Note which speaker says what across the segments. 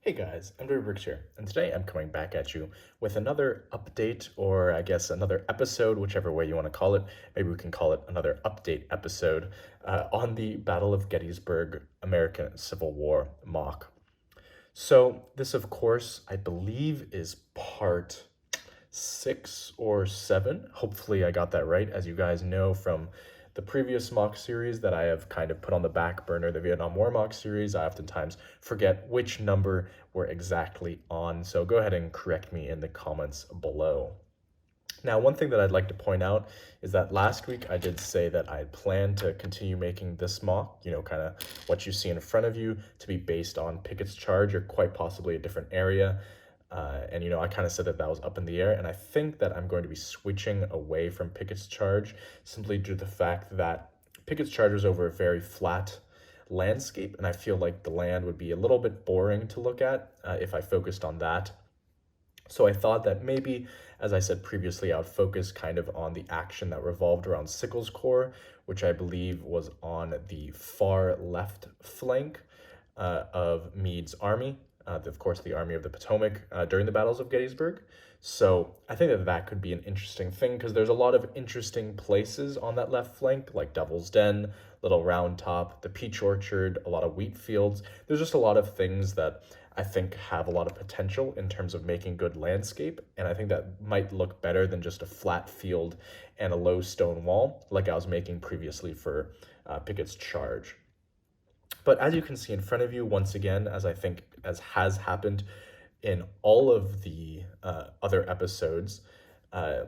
Speaker 1: Hey guys, Bricks here, and today I'm coming back at you with another update, or I guess another episode, whichever way you want to call it. Maybe we can call it another update episode on the Battle of Gettysburg, American Civil War MOC. So this, of course, I believe is part 6 or 7. Hopefully I got that right. As you guys know from the previous MOC series that I have kind of put on the back burner, the Vietnam War MOC series, I oftentimes forget which number we're exactly on. So go ahead and correct me in the comments below. Now, one thing that I'd like to point out is that last week I did say that I planned to continue making this MOC, kind of what you see in front of you, to be based on Pickett's charge or quite possibly a different area. I kind of said that was up in the air, and I think that I'm going to be switching away from Pickett's charge simply due to the fact that Pickett's charge was over a very flat landscape, and I feel like the land would be a little bit boring to look at if I focused on that. So I thought that maybe, as I said previously, I would focus kind of on the action that revolved around Sickles' Corps, which I believe was on the far left flank of Meade's army, of course, the Army of the Potomac during the battles of Gettysburg. So I think that that could be an interesting thing because there's a lot of interesting places on that left flank, like Devil's Den, Little Round Top, the Peach Orchard, a lot of wheat fields. There's just a lot of things that I think have a lot of potential in terms of making good landscape. And I think that might look better than just a flat field and a low stone wall like I was making previously for Pickett's charge. But as you can see in front of you, once again, as I think as has happened in all of the other episodes, I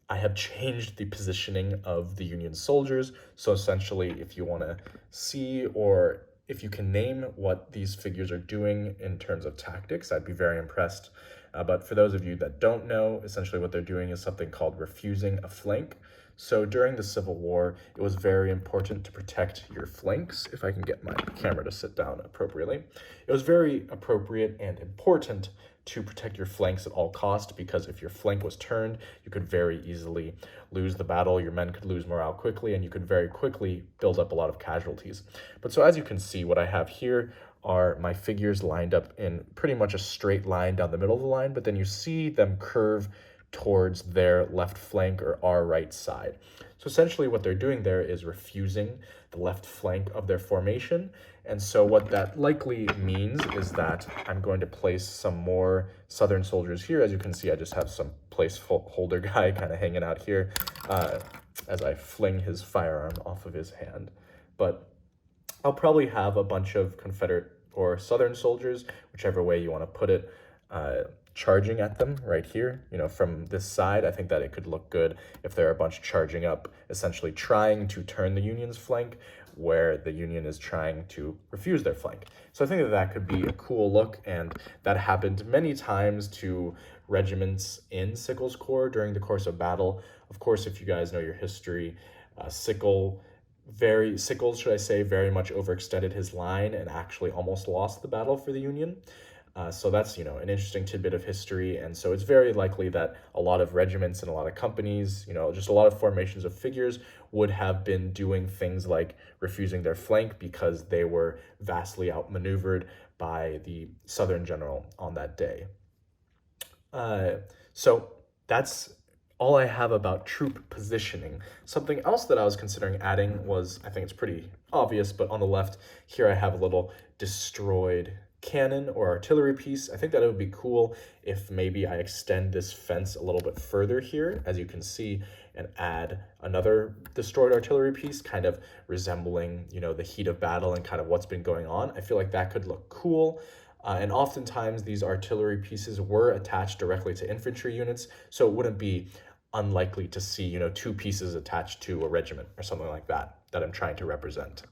Speaker 1: have changed the positioning of the Union soldiers. So essentially, if you want to see or if you can name what these figures are doing in terms of tactics, I'd be very impressed. But for those of you that don't know, essentially what they're doing is something called refusing a flank. So during the Civil War, it was very important to protect your flanks. If I can get my camera to sit down appropriately. It was very appropriate and important to protect your flanks at all costs, because if your flank was turned, you could very easily lose the battle, your men could lose morale quickly, and you could very quickly build up a lot of casualties. But so as you can see, what I have here are my figures lined up in pretty much a straight line down the middle of the line, but then you see them curve towards their left flank or our right side. So essentially what they're doing there is refusing the left flank of their formation. And so what that likely means is that I'm going to place some more Southern soldiers here. As you can see, I just have some placeholder guy kind of hanging out here as I fling his firearm off of his hand. But I'll probably have a bunch of Confederate or Southern soldiers, whichever way you want to put it, charging at them right here, from this side. I think that it could look good if there are a bunch charging up, essentially trying to turn the Union's flank where the Union is trying to refuse their flank. So I think that that could be a cool look, and that happened many times to regiments in Sickles' Corps during the course of battle. Of course, if you guys know your history, Sickles, should I say, very much overextended his line and actually almost lost the battle for the Union. So that's, an interesting tidbit of history. And so it's very likely that a lot of regiments and a lot of companies, just a lot of formations of figures would have been doing things like refusing their flank because they were vastly outmaneuvered by the Southern general on that day. So that's all I have about troop positioning. Something else that I was considering adding was, I think it's pretty obvious, but on the left here I have a little destroyed cannon or artillery piece. I think that it would be cool if maybe I extend this fence a little bit further here, as you can see, and add another destroyed artillery piece, kind of resembling, the heat of battle and kind of what's been going on. I feel like that could look cool. And oftentimes these artillery pieces were attached directly to infantry units, so it wouldn't be unlikely to see, two pieces attached to a regiment or something like that I'm trying to represent.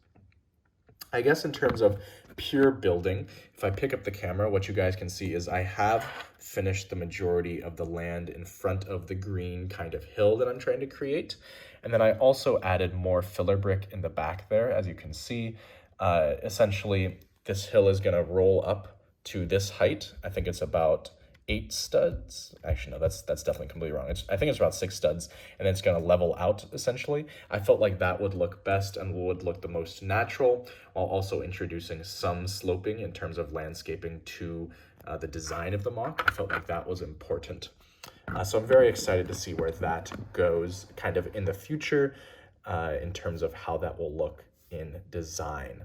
Speaker 1: I guess in terms of pure building, if I pick up the camera, what you guys can see is I have finished the majority of the land in front of the green kind of hill that I'm trying to create. And then I also added more filler brick in the back there, as you can see. Essentially, this hill is going to roll up to this height. I think it's about 8 studs. Actually, no, that's definitely completely wrong. I think it's about 6 studs, and then it's going to level out essentially. I felt like that would look best and would look the most natural, while also introducing some sloping in terms of landscaping to the design of the MOC. I felt like that was important. So I'm very excited to see where that goes kind of in the future in terms of how that will look in design.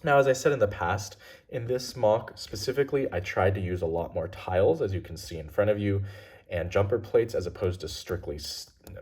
Speaker 1: Now, as I said in the past, in this MOC specifically, I tried to use a lot more tiles, as you can see in front of you, and jumper plates as opposed to strictly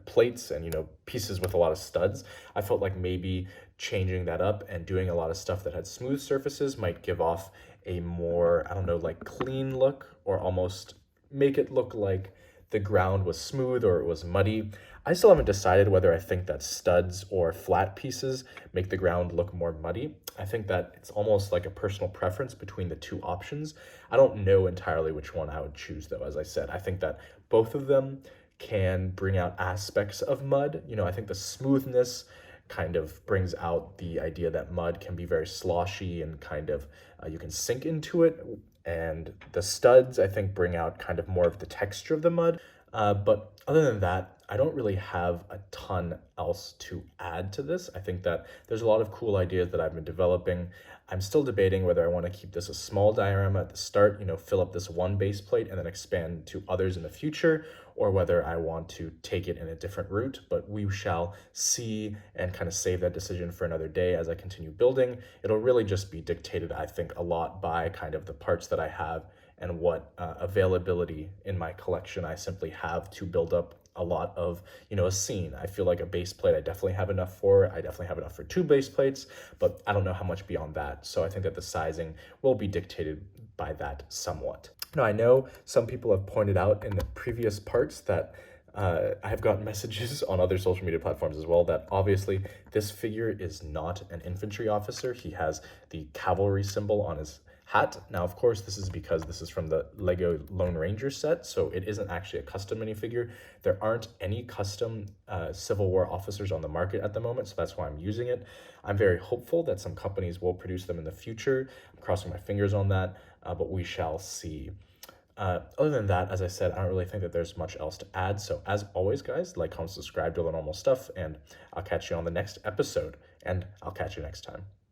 Speaker 1: plates and, pieces with a lot of studs. I felt like maybe changing that up and doing a lot of stuff that had smooth surfaces might give off a more, I don't know, like clean look, or almost make it look like the ground was smooth or it was muddy. I still haven't decided whether I think that studs or flat pieces make the ground look more muddy. I think that it's almost like a personal preference between the two options. I don't know entirely which one I would choose, though. As I said, I think that both of them can bring out aspects of mud. I think the smoothness kind of brings out the idea that mud can be very sloshy and kind of you can sink into it. And the studs, I think, bring out kind of more of the texture of the mud. But other than that, I don't really have a ton else to add to this. I think that there's a lot of cool ideas that I've been developing. I'm still debating whether I want to keep this a small diorama at the start, fill up this one base plate and then expand to others in the future, or whether I want to take it in a different route. But we shall see and kind of save that decision for another day as I continue building. It'll really just be dictated, I think, a lot by kind of the parts that I have and what availability in my collection I simply have to build up a lot of, a scene. I feel like a base plate I definitely have enough for. I definitely have enough for 2 base plates, but I don't know how much beyond that. So I think that the sizing will be dictated by that somewhat. Now, I know some people have pointed out in the previous parts that I have gotten messages on other social media platforms as well that obviously this figure is not an infantry officer. He has the cavalry symbol on his hat. Now, of course, this is because this is from the Lego Lone Ranger set, so it isn't actually a custom minifigure. There aren't any custom Civil War officers on the market at the moment, so that's why I'm using it. I'm very hopeful that some companies will produce them in the future. I'm crossing my fingers on that, but we shall see. Other than that, as I said, I don't really think that there's much else to add. So as always, guys, like, comment, subscribe, do all the normal stuff, and I'll catch you on the next episode, and I'll catch you next time.